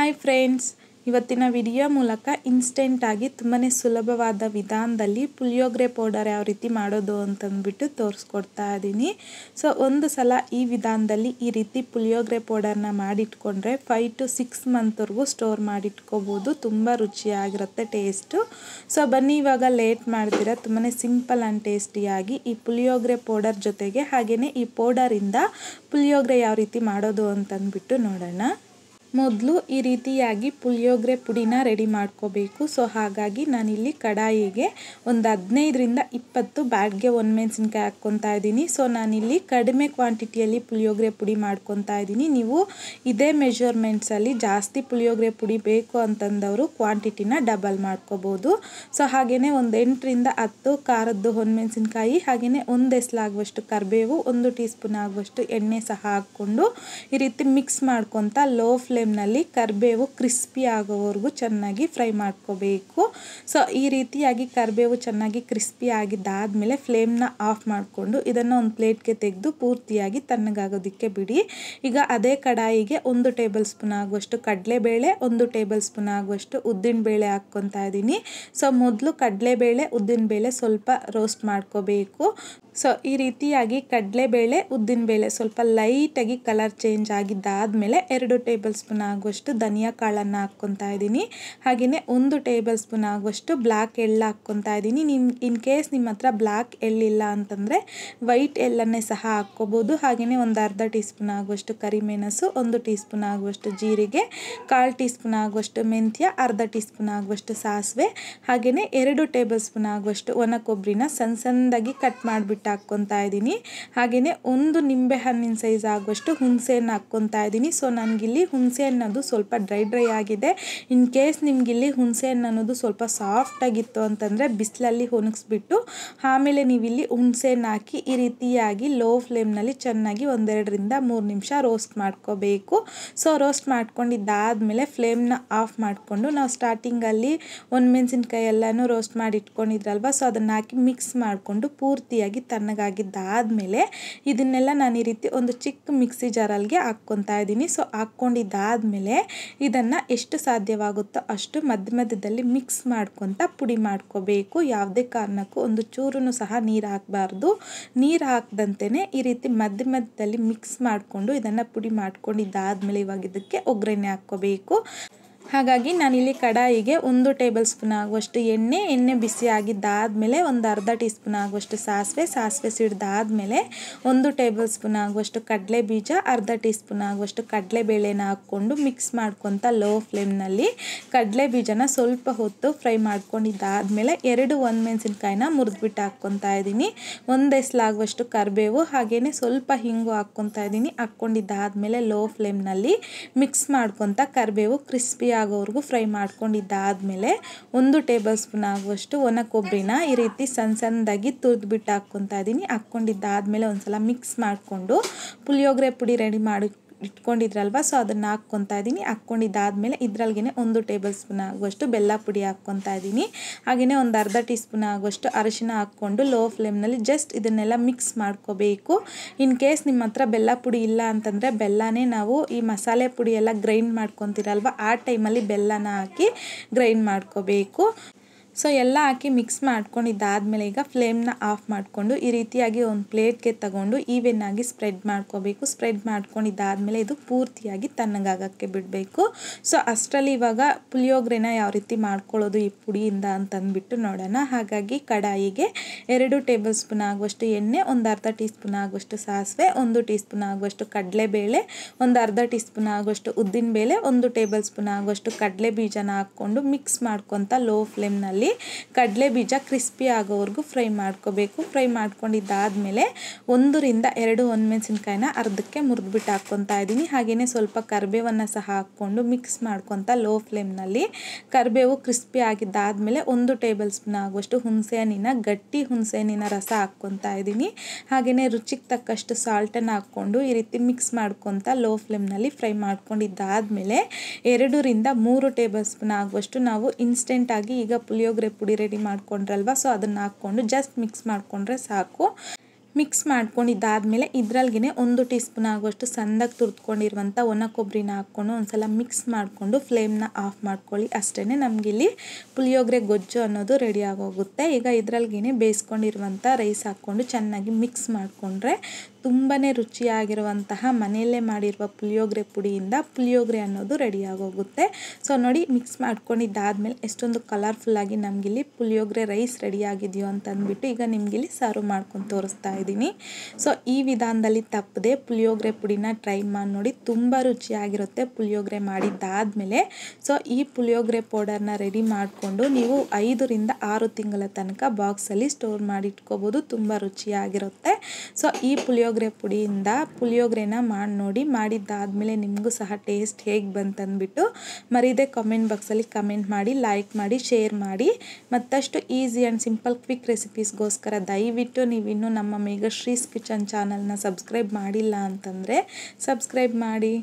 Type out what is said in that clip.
Hi friends, ಇವತ್ತಿನ video ಮೂಲಕ instant ಆಗಿ ತುಂಬಾ ಸುಲಭವಾದ ವಿಧಾನದಲ್ಲಿ ಪುಳಿಯೋಗರೆ ಪೌಡರ್ ಯಾವ ರೀತಿ ಮಾಡೋದು ಅಂತಂದ್ಬಿಟ್ಟು ತೋರಿಸ್ಕೊಡ್ತಾ ಇದ್ದೀನಿ. ಸೊ ಒಂದು ಸಲ ಈ ವಿಧಾನದಲ್ಲಿ ಈ ರೀತಿ ಪುಳಿಯೋಗರೆ ಪೌಡರ್ನ ಮಾಡಿಟ್ಕೊಂಡ್ರೆ 5 to 6 ಮಂತ್ವರೆಗೂ ಸ್ಟೋರ್ ಮಾಡಿಟ್ಕೋಬೋದು. ತುಂಬ ರುಚಿಯಾಗಿರುತ್ತೆ ಟೇಸ್ಟು. ಸೊ ಬನ್ನಿ ಇವಾಗ ಲೇಟ್ ಮಾಡ್ತೀರಾ ತುಂಬಾ ಸಿಂಪಲ್ ಆ್ಯಂಡ್ ಟೇಸ್ಟಿಯಾಗಿ ಈ ಪುಳಿಯೋಗರೆ ಪೌಡರ್ ಜೊತೆಗೆ ಹಾಗೆಯೇ ಈ ಪೌಡರಿಂದ ಪುಳಿಯೋಗರೆ ಯಾವ ರೀತಿ ಮಾಡೋದು ಅಂತಂದ್ಬಿಟ್ಟು ನೋಡೋಣ. ಮೊದಲು ಈ ರೀತಿಯಾಗಿ ಪುಳಿಯೋಗರೆ ಪುಡಿನ ರೆಡಿ ಮಾಡ್ಕೋಬೇಕು. ಸೊ ಹಾಗಾಗಿ ನಾನಿಲ್ಲಿ ಕಡಾಯಿಗೆ ಒಂದು 15ರಿಂದ 20 ಬ್ಯಾಡ್ಗೆ ಒಣಮೆಣಸಿನ್ಕಾಯಿ ಹಾಕ್ಕೊತಾ ಇದ್ದೀನಿ. ಸೊ ನಾನಿಲ್ಲಿ ಕಡಿಮೆ ಕ್ವಾಂಟಿಟಿಯಲ್ಲಿ ಪುಳಿಯೋಗರೆ ಪುಡಿ ಮಾಡ್ಕೊತಾ ಇದ್ದೀನಿ. ನೀವು ಇದೇ ಮೆಷರ್ಮೆಂಟ್ಸಲ್ಲಿ ಜಾಸ್ತಿ ಪುಳಿಯೋಗರೆ ಪುಡಿ ಬೇಕು ಅಂತಂದವರು ಕ್ವಾಂಟಿಟಿನ ಡಬಲ್ ಮಾಡ್ಕೋಬೋದು. ಸೊ ಹಾಗೆಯೇ ಒಂದು 8ರಿಂದ 10 ಖಾರದ್ದು ಒಣಮೆಣಸಿನ್ಕಾಯಿ, ಹಾಗೆಯೇ ಒಂದು ಎಸ್ಲಾಗುವಷ್ಟು ಕರಿಬೇವು, 1 ಟೀ ಸ್ಪೂನ್ ಆಗುವಷ್ಟು ಎಣ್ಣೆ ಸಹ ಹಾಕ್ಕೊಂಡು ಈ ರೀತಿ ಮಿಕ್ಸ್ ಮಾಡ್ಕೊತಾ ಲೋ ಫ್ಲೇಮ್ನಲ್ಲಿ ಕರಿಬೇವು ಕ್ರಿಸ್ಪಿ ಆಗೋವರೆಗೂ ಚೆನ್ನಾಗಿ ಫ್ರೈ ಮಾಡ್ಕೋಬೇಕು. ಸೊ ಈ ರೀತಿಯಾಗಿ ಕರಿಬೇವು ಚೆನ್ನಾಗಿ ಕ್ರಿಸ್ಪಿ ಆಗಿದ್ದಾದಮೇಲೆ ಫ್ಲೇಮ್ನ ಆಫ್ ಮಾಡಿಕೊಂಡು ಇದನ್ನು ಒಂದು ಪ್ಲೇಟ್ಗೆ ತೆಗೆದು ಪೂರ್ತಿಯಾಗಿ ತಣ್ಣಗಾಗೋದಕ್ಕೆ ಬಿಡಿ. ಈಗ ಅದೇ ಕಡಾಯಿಗೆ 1 ಟೇಬಲ್ ಸ್ಪೂನ್ ಆಗುವಷ್ಟು ಕಡಲೆಬೇಳೆ, 1 ಟೇಬಲ್ ಸ್ಪೂನ್ ಆಗುವಷ್ಟು ಉದ್ದಿನಬೇಳೆ ಹಾಕ್ಕೊತಾ ಇದ್ದೀನಿ. ಸೊ ಮೊದಲು ಕಡಲೆಬೇಳೆ ಉದ್ದಿನಬೇಳೆ ಸ್ವಲ್ಪ ರೋಸ್ಟ್ ಮಾಡ್ಕೋಬೇಕು. ಸೊ ಈ ರೀತಿಯಾಗಿ ಕಡಲೆಬೇಳೆ ಉದ್ದಿನಬೇಳೆ ಸ್ವಲ್ಪ ಲೈಟಾಗಿ ಕಲರ್ ಚೇಂಜ್ ಆಗಿದ್ದಾದಮೇಲೆ 2 ಟೇಬಲ್ ಸ್ಪೂನ್ ಆಗುವಷ್ಟು ಧನಿಯಾ ಕಾಳನ್ನು ಹಾಕ್ಕೊತಾ ಇದ್ದೀನಿ. ಹಾಗೆಯೇ 1 ಟೇಬಲ್ ಸ್ಪೂನ್ ಆಗುವಷ್ಟು ಬ್ಲ್ಯಾಕ್ ಎಳ್ಳು ಹಾಕ್ಕೊತಾ ಇದ್ದೀನಿ. ಇನ್ ಕೇಸ್ ನಿಮ್ಮ ಹತ್ರ ಬ್ಲ್ಯಾಕ್ ಎಳ್ಳಿಲ್ಲ ಅಂತಂದರೆ ವೈಟ್ ಎಳ್ಳನ್ನೇ ಸಹ ಹಾಕ್ಕೋಬೋದು. ಹಾಗೆಯೇ ಒಂದು ಅರ್ಧ ಟೀ ಸ್ಪೂನ್ ಆಗುವಷ್ಟು ಕರಿಮೆಣಸು, 1 ಟೀ ಸ್ಪೂನ್ ಆಗುವಷ್ಟು ಜೀರಿಗೆ, 1/4 ಟೀ ಸ್ಪೂನ್ ಆಗುವಷ್ಟು ಮೆಂತ್ಯ, ಅರ್ಧ ಟೀ ಸ್ಪೂನ್ ಆಗುವಷ್ಟು ಸಾಸಿವೆ, ಹಾಗೆಯೇ 2 ಟೇಬಲ್ ಸ್ಪೂನ್ ಆಗುವಷ್ಟು ಒಣ ಕೊಬ್ಬರಿನ ಸಣ್ಣದಾಗಿ ಕಟ್ ಮಾಡಿಬಿಟ್ಟು ಹಾಕ್ಕೊತಾ ಇದ್ದೀನಿ. ಹಾಗೆಯೇ 1 ನಿಂಬೆ ಹಣ್ಣಿನ ಸೈಜ್ ಆಗುವಷ್ಟು ಹುಣಸೆಹಣ್ಣು ಹಾಕ್ಕೊತಾ ಇದ್ದೀನಿ. ಸೊ ನನಗಿಲ್ಲಿ ಹುಣಸೆ ಹಣ್ಣದು ಸ್ವಲ್ಪ ಡ್ರೈ ಆಗಿದೆ. ಇನ್ ಕೇಸ್ ನಿಮಗಿಲ್ಲಿ ಹುಣಸೆ ಹಣ್ಣು ಅನ್ನೋದು ಸ್ವಲ್ಪ ಸಾಫ್ಟ್ ಆಗಿತ್ತು ಅಂತಂದರೆ ಬಿಸಿಲಲ್ಲಿ ಒಣಗಿಸ್ಬಿಟ್ಟು ಆಮೇಲೆ ನೀವಿಲ್ಲಿ ಹುಣಸೆ ಹಣ್ಣು ಹಾಕಿ ಈ ರೀತಿಯಾಗಿ ಲೋ ಫ್ಲೇಮ್ನಲ್ಲಿ ಚೆನ್ನಾಗಿ 1-2ರಿಂದ 3 ನಿಮಿಷ ರೋಸ್ಟ್ ಮಾಡ್ಕೋಬೇಕು. ಸೊ ರೋಸ್ಟ್ ಮಾಡ್ಕೊಂಡಿದ್ದಾದಮೇಲೆ ಫ್ಲೇಮ್ನ ಆಫ್ ಮಾಡಿಕೊಂಡು ನಾವು ಸ್ಟಾರ್ಟಿಂಗಲ್ಲಿ ಒಣಮೆಣಸಿನ್ಕಾಯಿ ಎಲ್ಲನೂ ರೋಸ್ಟ್ ಮಾಡಿ ಇಟ್ಕೊಂಡಿದ್ರಲ್ವ, ಸೊ ಅದನ್ನು ಹಾಕಿ ಮಿಕ್ಸ್ ಮಾಡಿಕೊಂಡು ಪೂರ್ತಿಯಾಗಿ ತಣ್ಣಗಾಗಿದ್ದಾದಮೇಲೆ ಇದನ್ನೆಲ್ಲ ನಾನು ಈ ರೀತಿ ಒಂದು ಚಿಕ್ಕ ಮಿಕ್ಸಿ ಜಾರಲ್ಲಿಗೆ ಹಾಕ್ಕೊತಾ ಇದ್ದೀನಿ. ಸೊ ಹಾಕ್ಕೊಂಡಿದ್ದಾದಮೇಲೆ ಇದನ್ನು ಎಷ್ಟು ಸಾಧ್ಯವಾಗುತ್ತೋ ಅಷ್ಟು ಮಧ್ಯದಲ್ಲಿ ಮಿಕ್ಸ್ ಮಾಡ್ಕೊತ ಪುಡಿ ಮಾಡ್ಕೋಬೇಕು. ಯಾವುದೇ ಕಾರಣಕ್ಕೂ ಒಂದು ಚೂರು ಸಹ ನೀರು ಹಾಕಬಾರ್ದು. ನೀರು ಹಾಕದಂತೆಯೇ ಈ ರೀತಿ ಮಧ್ಯದಲ್ಲಿ ಮಿಕ್ಸ್ ಮಾಡಿಕೊಂಡು ಇದನ್ನು ಪುಡಿ ಮಾಡ್ಕೊಂಡಿದ್ದಾದಮೇಲೆ ಇವಾಗ ಇದಕ್ಕೆ ಒಗ್ಗರಣೆ ಹಾಕ್ಕೋಬೇಕು. ಹಾಗಾಗಿ ನಾನಿಲ್ಲಿ ಕಡಾಯಿಗೆ 1 ಟೇಬಲ್ ಸ್ಪೂನ್ ಆಗುವಷ್ಟು ಎಣ್ಣೆ ಬಿಸಿ ಆಗಿದ್ದಾದಮೇಲೆ ಒಂದು ಅರ್ಧ ಟೀ ಸ್ಪೂನ್ ಆಗುವಷ್ಟು ಸಾಸಿವೆ ಸಿಡ್ದಾದಮೇಲೆ 1 ಟೇಬಲ್ ಸ್ಪೂನ್ ಆಗುವಷ್ಟು ಕಡಲೆ ಬೀಜ, ಅರ್ಧ ಟೀ ಸ್ಪೂನ್ ಆಗುವಷ್ಟು ಕಡಲೆಬೇಳೆನ ಹಾಕ್ಕೊಂಡು ಮಿಕ್ಸ್ ಮಾಡ್ಕೊತ ಲೋ ಫ್ಲೇಮ್ನಲ್ಲಿ ಕಡಲೆ ಬೀಜನ ಸ್ವಲ್ಪ ಹೊತ್ತು ಫ್ರೈ ಮಾಡ್ಕೊಂಡಿದ್ದಾದಮೇಲೆ 2 ಒಣಮೆಣಸಿನ್ಕಾಯಿನ ಮುರಿದ್ಬಿಟ್ಟು ಹಾಕ್ಕೊತಾ ಇದ್ದೀನಿ. 1 ಎಸ್ಲಾಗುವಷ್ಟು ಕರಿಬೇವು, ಹಾಗೆಯೇ ಸ್ವಲ್ಪ ಹಿಂಗು ಹಾಕ್ಕೊತಾ ಇದ್ದೀನಿ. ಹಾಕ್ಕೊಂಡಿದ್ದಾದಮೇಲೆ ಲೋ ಫ್ಲೇಮ್ನಲ್ಲಿ ಮಿಕ್ಸ್ ಮಾಡ್ಕೊತ ಕರಿಬೇವು ಕ್ರಿಸ್ಪಿ ಆಗೋವರೆಗೂ ಫ್ರೈ ಮಾಡ್ಕೊಂಡಿದ್ದಾದಮೇಲೆ 1 ಟೇಬಲ್ ಸ್ಪೂನ್ ಆಗುವಷ್ಟು ಒಣ ಕೊಬ್ಬರಿನ ಈ ರೀತಿ ಸಣ್ಣದಾಗಿ ತುರಿದ್ಬಿಟ್ಟು ಹಾಕ್ಕೊತಾ ಇದ್ದೀನಿ. ಹಾಕ್ಕೊಂಡಿದ್ದಾದಮೇಲೆ ಒಂದ್ಸಲ ಮಿಕ್ಸ್ ಮಾಡಿಕೊಂಡು ಪುಳಿಯೋಗರೆ ಪುಡಿ ರೆಡಿ ಮಾಡಿ ಇಟ್ಕೊಂಡಿದ್ರಲ್ವ, ಸೊ ಅದನ್ನು ಹಾಕ್ಕೊತಾ ಇದ್ದೀನಿ. ಹಾಕ್ಕೊಂಡಿದ್ದಾದಮೇಲೆ ಇದರಲ್ಲಿಗೆ 1 ಟೇಬಲ್ ಸ್ಪೂನ್ ಆಗುವಷ್ಟು ಬೆಲ್ಲ ಪುಡಿ ಹಾಕ್ಕೊತಾ ಇದ್ದೀನಿ. ಹಾಗೆಯೇ ಒಂದು ಅರ್ಧ ಟೀ ಸ್ಪೂನ್ ಆಗುವಷ್ಟು ಅರಿಶಿನ ಹಾಕ್ಕೊಂಡು ಲೋ ಫ್ಲೇಮ್ನಲ್ಲಿ ಜಸ್ಟ್ ಇದನ್ನೆಲ್ಲ ಮಿಕ್ಸ್ ಮಾಡ್ಕೋಬೇಕು. ಇನ್ ಕೇಸ್ ನಿಮ್ಮ ಹತ್ರ ಬೆಲ್ಲ ಪುಡಿ ಇಲ್ಲ ಅಂತಂದರೆ ಬೆಲ್ಲನೇ ನಾವು ಈ ಮಸಾಲೆ ಪುಡಿ ಎಲ್ಲ ಗ್ರೈಂಡ್ ಮಾಡ್ಕೊತೀರಲ್ವ, ಆ ಟೈಮಲ್ಲಿ ಬೆಲ್ಲನ ಹಾಕಿ ಗ್ರೈಂಡ್ ಮಾಡ್ಕೋಬೇಕು. ಸೊ ಎಲ್ಲ ಹಾಕಿ ಮಿಕ್ಸ್ ಮಾಡ್ಕೊಂಡಿದ್ದಾದಮೇಲೆ ಈಗ ಫ್ಲೇಮ್ನ ಆಫ್ ಮಾಡಿಕೊಂಡು ಈ ರೀತಿಯಾಗಿ ಒಂದು ಪ್ಲೇಟ್ಗೆ ತಗೊಂಡು ಈವೆನ್ ಆಗಿ ಸ್ಪ್ರೆಡ್ ಮಾಡ್ಕೋಬೇಕು. ಸ್ಪ್ರೆಡ್ ಮಾಡ್ಕೊಂಡಿದ್ದಾದಮೇಲೆ ಇದು ಪೂರ್ತಿಯಾಗಿ ತಣ್ಣಗಾಗಕ್ಕೆ ಬಿಡಬೇಕು. ಸೊ ಅಷ್ಟರಲ್ಲಿ ಇವಾಗ ಪುಳಿಯೋಗರೆನ ಯಾವ ರೀತಿ ಮಾಡ್ಕೊಳ್ಳೋದು ಈ ಪುಡಿಯಿಂದ ಅಂತಂದ್ಬಿಟ್ಟು ನೋಡೋಣ. ಹಾಗಾಗಿ ಕಡಾಯಿಗೆ 2 ಟೇಬಲ್ ಸ್ಪೂನ್ ಆಗುವಷ್ಟು ಎಣ್ಣೆ, ಒಂದು ಅರ್ಧ ಟೀ ಸ್ಪೂನ್ ಆಗುವಷ್ಟು ಸಾಸಿವೆ, 1 ಟೀ ಸ್ಪೂನ್ ಆಗುವಷ್ಟು ಕಡಲೆಬೇಳೆ, ಒಂದು ಅರ್ಧ ಟೀ ಸ್ಪೂನ್ ಆಗುವಷ್ಟು ಉದ್ದಿನಬೇಳೆ, 1 ಟೇಬಲ್ ಸ್ಪೂನ್ ಆಗುವಷ್ಟು ಕಡಲೆ ಬೀಜನ ಹಾಕ್ಕೊಂಡು ಮಿಕ್ಸ್ ಮಾಡ್ಕೊತ ಲೋ ಫ್ಲೇಮ್ನಲ್ಲಿ ಕಡಲೆ ಬೀಜ ಕ್ರಿಸ್ಪಿ ಆಗೋವರೆಗೂ ಫ್ರೈ ಮಾಡ್ಕೋಬೇಕು. ಫ್ರೈ ಮಾಡ್ಕೊಂಡಿದ್ದಾದಮೇಲೆ 1ರಿಂದ 2 ಒಣಮೆಣಸಿನ್ಕಾಯಿನ ಅರ್ಧಕ್ಕೆ ಮುರಿದ್ಬಿಟ್ಟು ಹಾಕ್ಕೊತಾ ಇದ್ದೀನಿ. ಹಾಗೆಯೇ ಸ್ವಲ್ಪ ಕರಿಬೇವನ್ನು ಸಹ ಹಾಕ್ಕೊಂಡು ಮಿಕ್ಸ್ ಮಾಡ್ಕೊತ ಲೋ ಫ್ಲೇಮ್ನಲ್ಲಿ ಕರಿಬೇವು ಕ್ರಿಸ್ಪಿ ಆಗಿದ್ದಾದಮೇಲೆ 1 ಟೇಬಲ್ ಸ್ಪೂನ್ ಆಗುವಷ್ಟು ಗಟ್ಟಿ ಹುಣಸೆಹಣ್ಣಿನ ರಸ ಹಾಕ್ಕೊತಾ ಇದ್ದೀನಿ. ಹಾಗೆಯೇ ರುಚಿಗೆ ತಕ್ಕಷ್ಟು ಸಾಲ್ಟನ್ನು ಹಾಕ್ಕೊಂಡು ಈ ರೀತಿ ಮಿಕ್ಸ್ ಮಾಡ್ಕೊತ ಲೋ ಫ್ಲೇಮ್ನಲ್ಲಿ ಫ್ರೈ ಮಾಡ್ಕೊಂಡಿದ್ದಾದಮೇಲೆ 2ರಿಂದ 3 ಟೇಬಲ್ ಸ್ಪೂನ್ ಆಗುವಷ್ಟು ನಾವು ಇನ್ಸ್ಟೆಂಟಾಗಿ ಈಗ ಪುಳಿಯೋಗರೆ ಪುಡಿ ರೆಡಿ ಮಾಡ್ಕೊಂಡ್ರಲ್ವ, ಸೊ ಅದನ್ನು ಹಾಕ್ಕೊಂಡು ಜಸ್ಟ್ ಮಿಕ್ಸ್ ಮಾಡಿಕೊಂಡ್ರೆ ಸಾಕು. ಮಿಕ್ಸ್ ಮಾಡ್ಕೊಂಡಿದ್ದಾದಮೇಲೆ ಇದರಲ್ಲಿಗೆ 1 ಟೀ ಸ್ಪೂನ್ ಆಗುವಷ್ಟು ಸಣ್ಣದಾಗಿ ತುರ್ದ್ಕೊಂಡಿರುವಂಥ ಒಣ ಕೊಬ್ಬರಿನ ಹಾಕ್ಕೊಂಡು ಒಂದ್ಸಲ ಮಿಕ್ಸ್ ಮಾಡಿಕೊಂಡು ಫ್ಲೇಮ್ನ ಆಫ್ ಮಾಡ್ಕೊಳ್ಳಿ. ಅಷ್ಟೇ, ನಮಗಿಲ್ಲಿ ಪುಳಿಯೋಗರೆ ಗೊಜ್ಜು ಅನ್ನೋದು ರೆಡಿ ಆಗೋಗುತ್ತೆ. ಈಗ ಇದರಲ್ಲಿಗೆ ಬೇಯಿಸ್ಕೊಂಡಿರುವಂಥ ರೈಸ್ ಹಾಕ್ಕೊಂಡು ಚೆನ್ನಾಗಿ ಮಿಕ್ಸ್ ಮಾಡಿಕೊಂಡ್ರೆ ತುಂಬಾ ರುಚಿಯಾಗಿರುವಂತಹ ಮನೆಯಲ್ಲೇ ಮಾಡಿರುವ ಪುಳಿಯೋಗರೆ ಪುಡಿಯಿಂದ ಪುಳಿಯೋಗರೆ ಅನ್ನೋದು ರೆಡಿ ಆಗೋಗುತ್ತೆ. ಸೊ ನೋಡಿ, ಮಿಕ್ಸ್ ಮಾಡ್ಕೊಂಡಿದ್ದಾದಮೇಲೆ ಎಷ್ಟೊಂದು ಕಲರ್ಫುಲ್ಲಾಗಿ ನಮಗಿಲ್ಲಿ ಪುಳಿಯೋಗರೆ ರೈಸ್ ರೆಡಿ ಆಗಿದೆಯೋ ಅಂತ ಅಂದ್ಬಿಟ್ಟು ಈಗ ನಿಮಗಿಲ್ಲಿ ಸರ್ವ್ ಮಾಡ್ಕೊಂಡು ತೋರಿಸ್ತಾ ಇದ್ದೀನಿ. ಸೊ ಈ ವಿಧಾನದಲ್ಲಿ ತಪ್ಪದೆ ಪುಳಿಯೋಗರೆ ಪುಡಿನ ಟ್ರೈ ಮಾಡಿ ನೋಡಿ, ತುಂಬ ರುಚಿಯಾಗಿರುತ್ತೆ ಪುಳಿಯೋಗರೆ ಮಾಡಿದ್ದಾದಮೇಲೆ. ಸೊ ಈ ಪುಳಿಯೋಗರೆ ಪೌಡರ್ನ ರೆಡಿ ಮಾಡಿಕೊಂಡು ನೀವು 5 ರಿಂದ 6 ತಿಂಗಳ ತನಕ ಬಾಕ್ಸಲ್ಲಿ ಸ್ಟೋರ್ ಮಾಡಿ ಇಟ್ಕೋಬೋದು. ತುಂಬ ರುಚಿಯಾಗಿರುತ್ತೆ. ಸೊ ಈ ಪುಳಿಯೋಗರೆ ಪುಡಿಯಿಂದ ಪುಳಿಯೋಗರೆನ ಮಾಡಿ ನೋಡಿ, ಮಾಡಿದ್ದಾದಮೇಲೆ ನಿಮಗೂ ಸಹ ಟೇಸ್ಟ್ ಹೇಗೆ ಬಂತಂದ್ಬಿಟ್ಟು ಮರೀದೆ ಕಾಮೆಂಟ್ ಬಾಕ್ಸಲ್ಲಿ ಕಮೆಂಟ್ ಮಾಡಿ, ಲೈಕ್ ಮಾಡಿ, ಶೇರ್ ಮಾಡಿ. ಮತ್ತಷ್ಟು ಈಸಿ ಆ್ಯಂಡ್ ಸಿಂಪಲ್ ಕ್ವಿಕ್ ರೆಸಿಪೀಸ್ಗೋಸ್ಕರ ದಯವಿಟ್ಟು ನೀವಿನ್ನೂ ನಮ್ಮ ಮೇಘಶ್ರೀಸ್ ಕಿಚನ್ ಚಾನಲ್ನ ಸಬ್ಸ್ಕ್ರೈಬ್ ಮಾಡಿಲ್ಲ ಅಂತಂದರೆ ಸಬ್ಸ್ಕ್ರೈಬ್ ಮಾಡಿ.